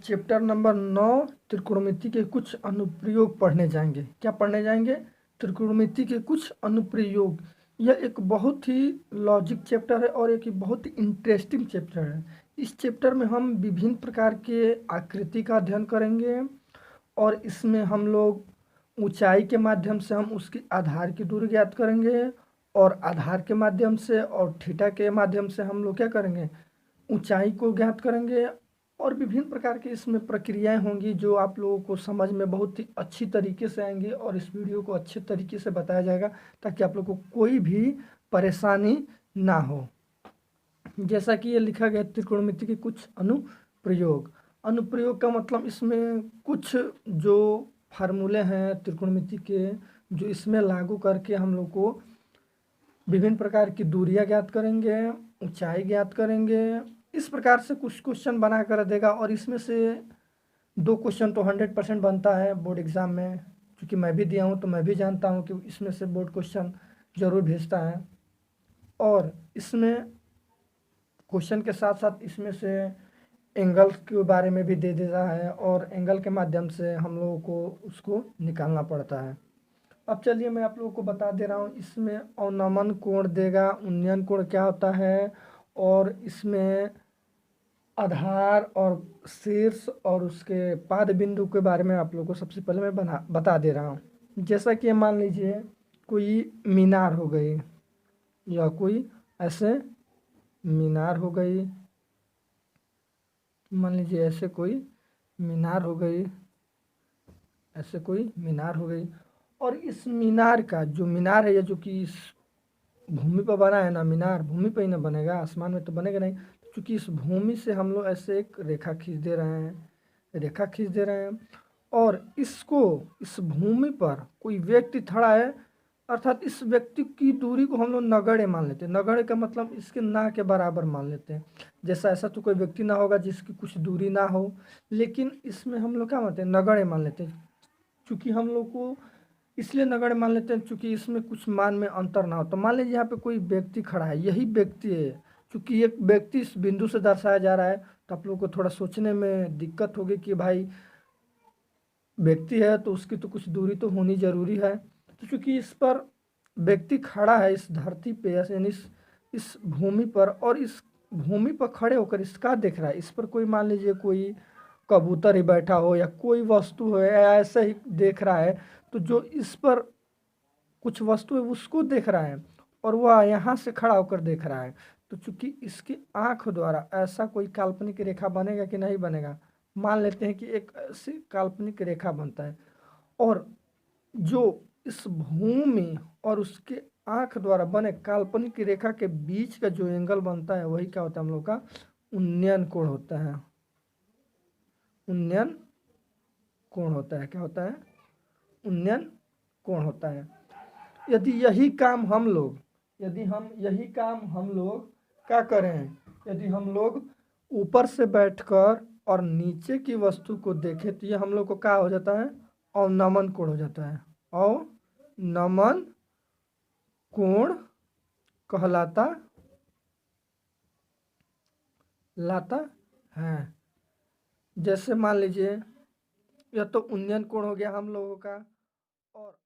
Chapter number 9 त्रिकोणमिति के कुछ अनुप्रयोग पढ़ने जाएंगे। क्या पढ़ने जाएंगे? त्रिकोणमिति के कुछ अनुप्रयोग। यह एक बहुत ही लॉजिक चैप्टर है और एक बहुत ही इंटरेस्टिंग चैप्टर है। इस चैप्टर में हम विभिन्न प्रकार के आकृति का अध्ययन करेंगे और इसमें हम लोग ऊंचाई के माध्यम से हम उसकी आधार की दूरी ज्ञात करेंगे और आधार के माध्यम से और थीटा के माध्यम से हम लोग क्या करेंगे, ऊंचाई को ज्ञात करेंगे। और विभिन्न प्रकार की इसमें प्रक्रियाएं होंगी जो आप लोगों को समझ में बहुत ही अच्छी तरीके से आएंगी और इस वीडियो को अच्छे तरीके से बताया जाएगा ताकि आप लोग को कोई भी परेशानी ना हो। जैसा कि ये लिखा गया त्रिकोणमिति के कुछ अनुप्रयोग। अनुप्रयोग का मतलब इसमें कुछ जो फार्मूले हैं त्रिकोणमिति के, जो इसमें लागू करके हम लोग को विभिन्न प्रकार की दूरियां ज्ञात करेंगे, ऊंचाई ज्ञात करेंगे। इस प्रकार से कुछ क्वेश्चन बना कर देगा और इसमें से 2 क्वेश्चन तो 100% बनता है बोर्ड एग्ज़ाम में, क्योंकि मैं भी दिया हूँ तो मैं भी जानता हूँ कि इसमें से बोर्ड क्वेश्चन ज़रूर भेजता है। और इसमें क्वेश्चन के साथ साथ इसमें से एंगल के बारे में भी दे देता है और एंगल के माध्यम से हम लोगों को उसको निकालना पड़ता है। अब चलिए मैं आप लोगों को बता दे रहा हूँ। इसमें अवनमन कोण देगा, उन्नयन कोण क्या होता है, और इसमें आधार और शीर्ष और उसके पाद बिंदु के बारे में आप लोगों को सबसे पहले मैं बता दे रहा हूँ। जैसा कि मान लीजिए कोई मीनार हो गई या कोई ऐसे मीनार हो गई, मान लीजिए ऐसे कोई मीनार हो गई, ऐसे कोई मीनार हो गई। और इस मीनार का जो मीनार है, ये जो कि इस भूमि पर बना है ना, मीनार भूमि पर ही ना बनेगा, आसमान में तो बनेगा नहीं। क्योंकि इस भूमि से हम लोग ऐसे एक रेखा खींच दे रहे हैं, रेखा खींच दे रहे हैं और इसको इस भूमि पर कोई व्यक्ति खड़ा है, अर्थात इस व्यक्ति की दूरी को हम लोग नगण्य मान लेते हैं। नगण्य का मतलब इसके ना के बराबर मान लेते हैं। जैसा ऐसा तो कोई व्यक्ति ना होगा जिसकी कुछ दूरी ना हो, लेकिन इसमें हम लोग क्या मानते हैं, नगण्य मान लेते हैं। क्योंकि हम लोग को इसलिए नगण्य मान लेते हैं क्योंकि इसमें कुछ मान में अंतर ना हो। तो मान लीजिए यहाँ पे कोई व्यक्ति खड़ा है, यही व्यक्ति है। क्योंकि एक व्यक्ति इस बिंदु से दर्शाया जा रहा है तो आप लोगों को थोड़ा सोचने में दिक्कत होगी कि भाई व्यक्ति है तो उसकी तो कुछ दूरी तो होनी जरूरी है। तो चूंकि इस पर व्यक्ति खड़ा है इस धरती पे, यानी इस भूमि पर, और इस भूमि पर खड़े होकर इसका देख रहा है। इस पर कोई मान लीजिए कोई कबूतर ही बैठा हो या कोई वस्तु हो या ऐसे ही देख रहा है, तो जो इस पर कुछ वस्तु है उसको देख रहा है और वह यहाँ से खड़ा होकर देख रहा है। तो चूंकि इसकी आंख द्वारा ऐसा कोई काल्पनिक रेखा बनेगा कि नहीं बनेगा, मान लेते हैं कि एक ऐसी काल्पनिक रेखा बनता है और जो इस भूमि और उसके आंख द्वारा बने काल्पनिक रेखा के बीच का जो एंगल बनता है वही क्या होता है, हम लोग का उन्नयन कोण होता है। उन्नयन कोण होता है, क्या होता है, उन्नयन कोण होता है। यदि यही काम हम लोग क्या करें, यदि हम लोग ऊपर से बैठकर और नीचे की वस्तु को देखें तो ये हम लोग को क्या हो जाता है, अवनमन कोण हो जाता है। अवनमन कोण कहलाता है। जैसे मान लीजिए यह तो उन्नयन कोण हो गया हम लोगों का। और